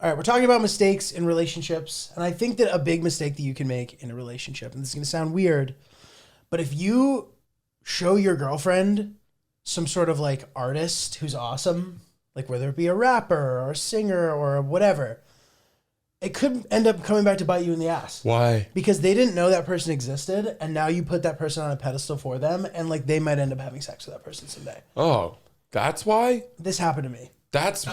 All right, we're talking about mistakes in relationships. And I think that a big mistake that you can make in a relationship, and this is going to sound weird, but if you show your girlfriend some sort of like artist who's awesome, like whether it be a rapper or a singer or whatever, it could end up coming back to bite you in the ass. Why? Because they didn't know that person existed, and now you put that person on a pedestal for them, and like they might end up having sex with that person someday. Oh, that's why? This happened to me. That's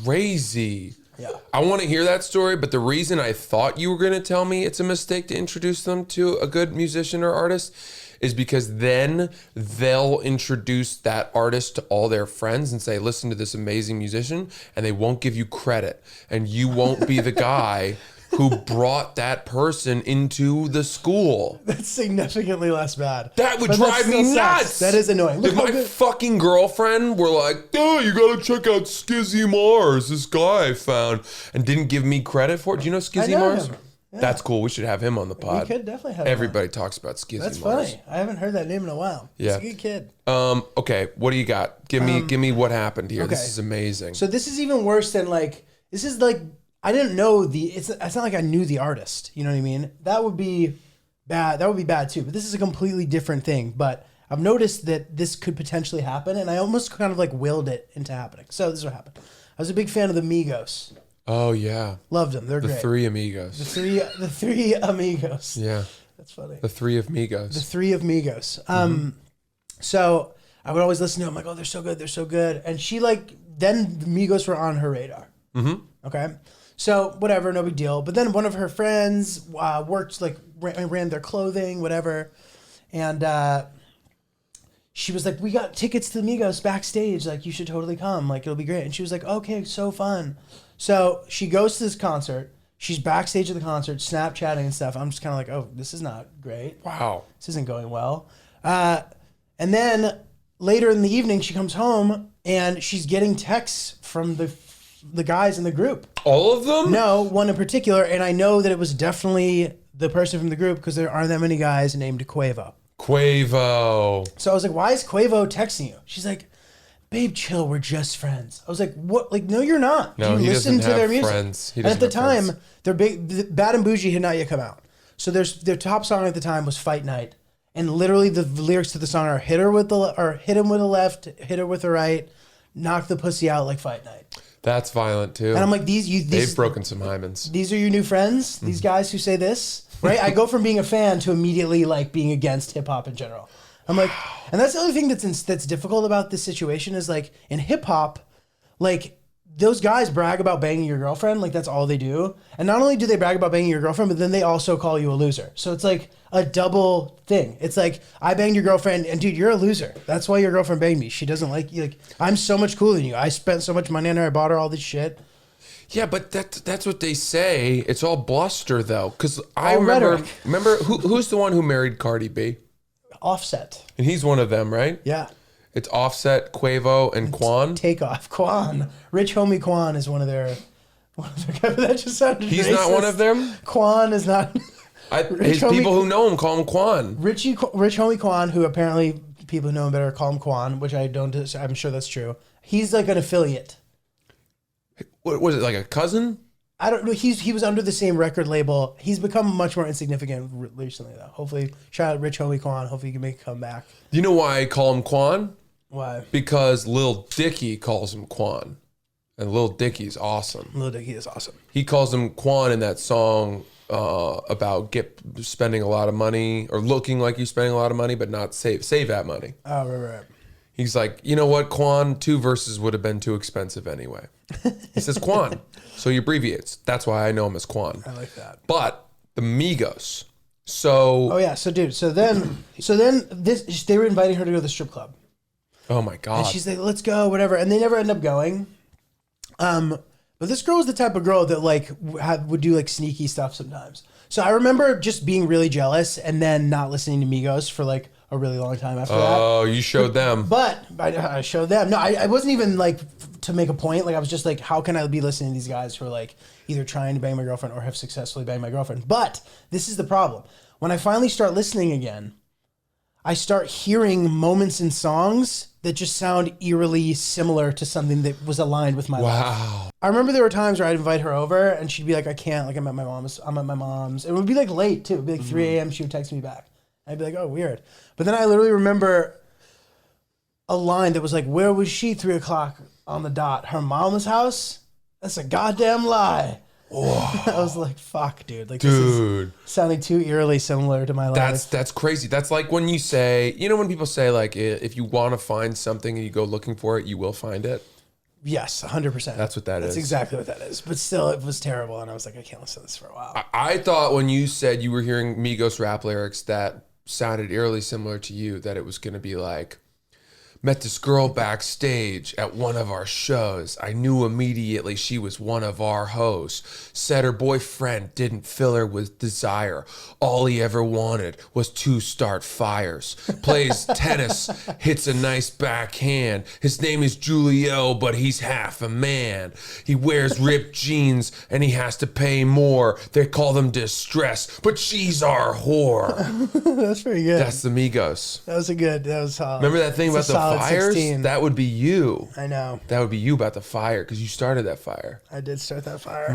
crazy. Yeah. I want to hear that story, but the reason I thought you were going to tell me it's a mistake to introduce them to a good musician or artist is because then they'll introduce that artist to all their friends and say, listen to this amazing musician, and they won't give you credit. And you won't be the guy who brought that person into the school. That's significantly less bad. That would drive me nuts. That is annoying. If my fucking girlfriend were like, oh, you gotta check out Skizzy Mars, this guy I found, and didn't give me credit for it. Do you know Skizzy Mars? Yeah. That's cool. We should have him on the pod. We could definitely have him. Everybody talks about Skizzy Mars. That's funny. I haven't heard that name in a while. Yeah. He's a good kid. Okay, what do you got? Give me what happened here. Okay. This is amazing. So this is even worse than like, this is like, I didn't know it's not like I knew the artist. You know what I mean? That would be bad. That would be bad too. But this is a completely different thing. But I've noticed that this could potentially happen, and I almost kind of like willed it into happening. So this is what happened. I was a big fan of the Migos. Oh yeah. Loved them. They're great. The three amigos. The three amigos. Yeah. That's funny. The three of Migos. The three of Migos. So I would always listen to them like, oh, they're so good. They're so good. And she like, then the Migos were on her radar. Mm-hmm. Okay. So whatever, no big deal. But then one of her friends worked, like ran their clothing, whatever. And she was like, we got tickets to the Migos backstage. Like, you should totally come. Like, it'll be great. And she was like, okay, so fun. So she goes to this concert. She's backstage at the concert, Snapchatting and stuff. I'm just kind of like, oh, this is not great. Wow. This isn't going well. And then later in the evening, she comes home and she's getting texts from the guys in the group. All of them? No, one in particular. And I know that it was definitely the person from the group because there aren't that many guys named Quavo. So I was like, why is Quavo texting you? She's like, babe, chill. We're just friends. I was like, what? Like, no, you're not. No, you he listen doesn't to their have music. friends. He And at the doesn't have time, friends. their big, Bad and Bougie had not yet come out. So their top song at the time was Fight Night. And literally the lyrics to the song are hit him with the left, hit her with the right, knock the pussy out like Fight Night. That's violent too. And I'm like, they've broken some hymens. These are your new friends? These guys who say this? Right? I go from being a fan to immediately like being against hip hop in general. I'm like, and that's the other thing that's difficult about this situation is like in hip hop, like those guys brag about banging your girlfriend, like that's all they do. And not only do they brag about banging your girlfriend, but then they also call you a loser. So it's like a double thing. It's like, I banged your girlfriend, and dude, you're a loser. That's why your girlfriend banged me. She doesn't like you. Like, I'm so much cooler than you. I spent so much money on her. I bought her all this shit. Yeah, but that's what they say. It's all bluster though, because I All remember rhetoric. who's the one who married Cardi B, Offset. and he's one of them, right? Yeah. It's Offset, Quavo, and Quan. Takeoff. Quan. Rich homie Quan is one of their that just sounded He's racist. not one of them. Quan is not. His people who know him call him Quan. Rich homie Quan, who apparently people who know him better call him Quan, which I don't. I'm sure that's true. He's like an affiliate. What was it, like a cousin? I don't know. He was under the same record label. He's become much more insignificant recently, though. Hopefully, shout out Rich homie Quan. Hopefully, he can make a comeback. You know why I call him Quan? Why? Because Lil Dicky calls him Quan, and Lil Dicky's awesome. Lil Dicky is awesome. He calls him Quan in that song about spending a lot of money or looking like you're spending a lot of money, but not save that money. Oh, right. He's like, you know what, Quan? 2 verses would have been too expensive anyway. He says Quan, so he abbreviates. That's why I know him as Quan. I like that. But the Migos. So. Oh yeah. So dude. So then they were inviting her to go to the strip club. Oh my God. And she's like, let's go, whatever. And they never end up going. But this girl was the type of girl that like would do like sneaky stuff sometimes. So I remember just being really jealous and then not listening to Migos for like a really long time after that. Oh, you showed them. But I showed them. No, I wasn't even like to make a point. Like I was just like, how can I be listening to these guys who are like either trying to bang my girlfriend or have successfully banged my girlfriend? But this is the problem. When I finally start listening again, I start hearing moments in songs that just sound eerily similar to something that was aligned with my life. Wow. I remember there were times where I'd invite her over and she'd be like, I can't, like I'm at my mom's. It would be like late too. It would be like 3 a.m. She would text me back. I'd be like, oh, weird. But then I literally remember a line that was like, where was she 3 o'clock on the dot? Her mama's house? That's a goddamn lie. I was like, fuck, dude. Like, this is sounding too eerily similar to my life. That's crazy. That's like when you say, you know, when people say, like, if you want to find something and you go looking for it, you will find it. Yes, 100%. That's what that is. That's exactly what that is. But still, it was terrible. And I was like, I can't listen to this for a while. I thought when you said you were hearing Migos rap lyrics that sounded eerily similar to you, that it was going to be like, met this girl backstage at one of our shows. I knew immediately she was one of our hoes. Said her boyfriend didn't fill her with desire. All he ever wanted was to start fires. Plays tennis, hits a nice backhand. His name is Giulio, but he's half a man. He wears ripped jeans and he has to pay more. They call them distress, but she's our whore. That's pretty good. That's the Migos. That was a good, that was solid. Remember that thing about the fires? 16. That would be you. I know. That would be you about the fire because you started that fire. I did start that fire.